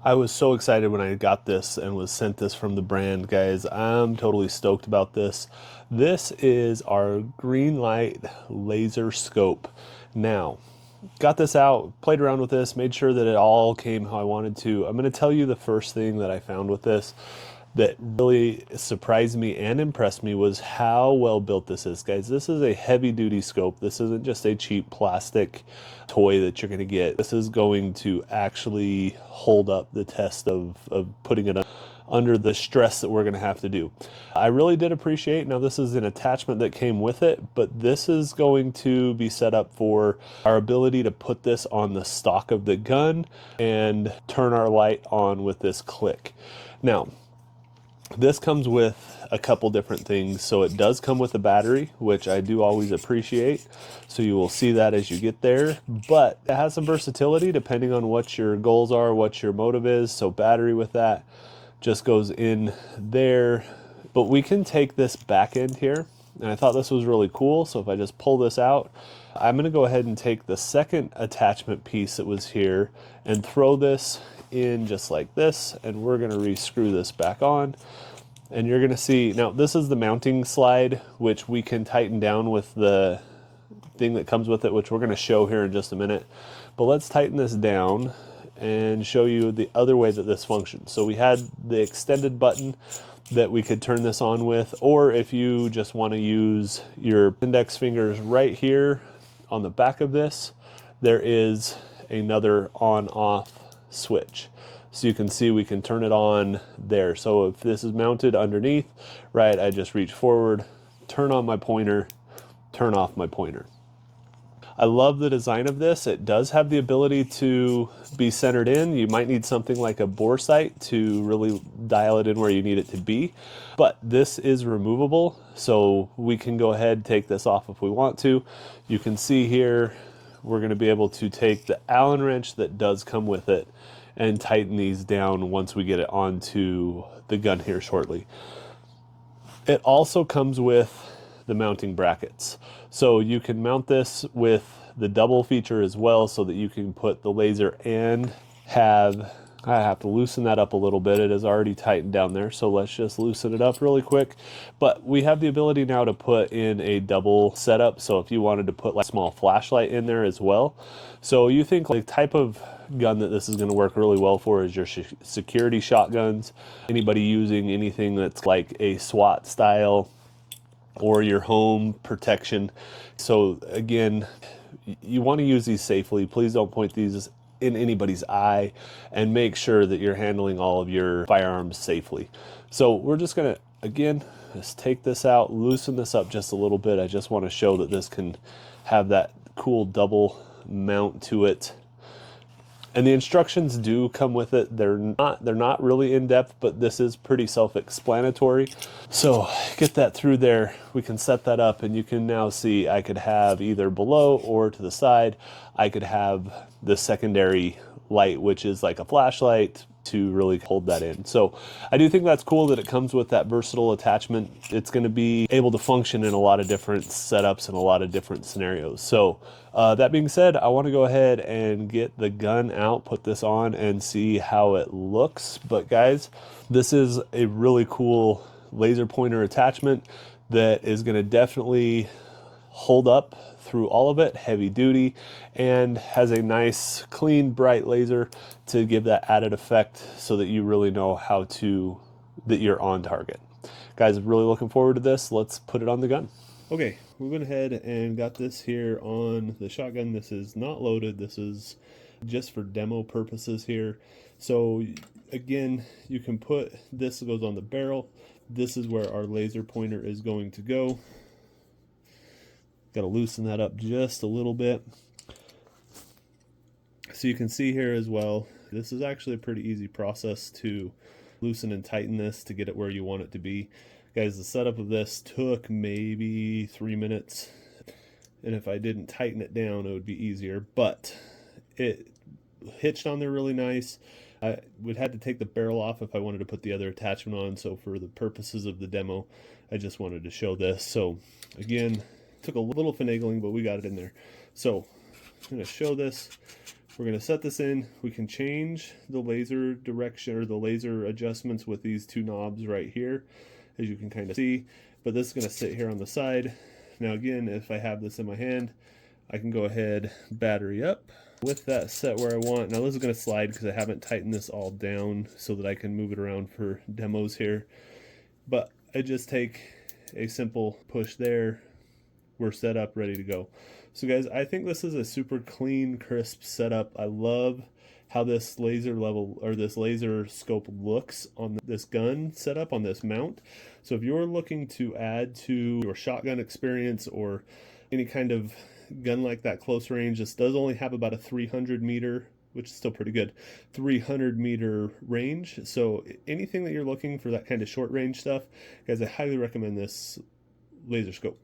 I was so excited when I got this and was sent this from the brand, guys. I'm totally stoked about this. This is our green light laser scope. Now, got this out, played around with this, made sure that it all came how I wanted to. I'm going to tell you the first thing that I found with this that really surprised me and impressed me was how well built this is, guys. This is a heavy duty scope. This isn't just a cheap plastic toy that you're going to get. This is going to actually hold up the test of putting it under the stress that we're going to have to do. I really did appreciate, now this is an attachment that came with it, but this is going to be set up for our ability to put this on the stock of the gun and turn our light on with this click. Now, this comes with a couple different things. So it does come with a battery, which I do always appreciate. So you will see that as you get there, but it has some versatility depending on what your goals are, what your motive is. So battery with that just goes in there, but we can take this back end here. And I thought this was really cool. So if I just pull this out, I'm going to go ahead and take the second attachment piece that was here and throw this in just like this, and we're going to re-screw this back on. And you're going to see, now this is the mounting slide, which we can tighten down with the thing that comes with it, which we're going to show here in just a minute. But let's tighten this down and show you the other way that this functions. So we had the extended button that we could turn this on with, or if you just want to use your index fingers right here on the back of this, there is another on-off switch. So you can see we can turn it on there. So if this is mounted underneath, right, I just reach forward, turn on my pointer, turn off my pointer. I love the design of this. It does have the ability to be centered in. You might need something like a bore sight to really dial it in where you need it to be, but this is removable. So we can go ahead, take this off if we want to. You can see here, we're going to be able to take the Allen wrench that does come with it and tighten these down once we get it onto the gun here shortly. It also comes with the mounting brackets. So you can mount this with the double feature as well, so that you can put the laser and I have to loosen that up a little bit. It is already tightened down there, so let's just loosen it up really quick. But we have the ability now to put in a double setup, so if you wanted to put like a small flashlight in there as well. So you think like the type of gun that this is going to work really well for is your security shotguns, anybody using anything that's like a SWAT style, or your home protection. So again, you want to use these safely. Please don't point these in anybody's eye, and make sure that you're handling all of your firearms safely. So we're just gonna, again, just take this out, loosen this up just a little bit. I just want to show that this can have that cool double mount to it. And the instructions do come with it. They're not really in-depth, but this is pretty self-explanatory. So get that through there. We can set that up, and you can now see I could have either below or to the side. I could have the secondary light, which is like a flashlight, to really hold that in. So I do think that's cool that it comes with that versatile attachment. It's going to be able to function in a lot of different setups and a lot of different scenarios. So that being said, I want to go ahead and get the gun out, put this on, and see how it looks. But guys, this is a really cool laser pointer attachment that is going to definitely hold up through all of it, heavy duty, and has a nice clean bright laser to give that added effect so that you really know that you're on target. Guys, really looking forward to this. Let's put it on the gun. Okay, we went ahead and got this here on the shotgun. This is not loaded. This is just for demo purposes here. So again, you can put, this goes on the barrel. This is where our laser pointer is going to go. Got to loosen that up just a little bit. So you can see here as well, this is actually a pretty easy process to loosen and tighten this to get it where you want it to be. Guys, the setup of this took maybe 3 minutes. And if I didn't tighten it down, it would be easier. But it hitched on there really nice. I would have to take the barrel off if I wanted to put the other attachment on. So for the purposes of the demo, I just wanted to show this. So again, took a little finagling, but we got it in there. So I'm going to show this. We're going to set this in. We can change the laser direction or the laser adjustments with these two knobs right here, as you can kind of see. But this is going to sit here on the side. Now again, if I have this in my hand, I can go ahead, battery up. With that set where I want, now this is going to slide because I haven't tightened this all down so that I can move it around for demos here. But I just take a simple push there. We're set up, ready to go. So guys, I think this is a super clean, crisp setup. I love how this laser level or this laser scope looks on this gun setup, on this mount. So if you're looking to add to your shotgun experience or any kind of gun like that close range, this does only have about a 300 meter, which is still pretty good, 300 meter range. So anything that you're looking for that kind of short range stuff, guys, I highly recommend this laser scope.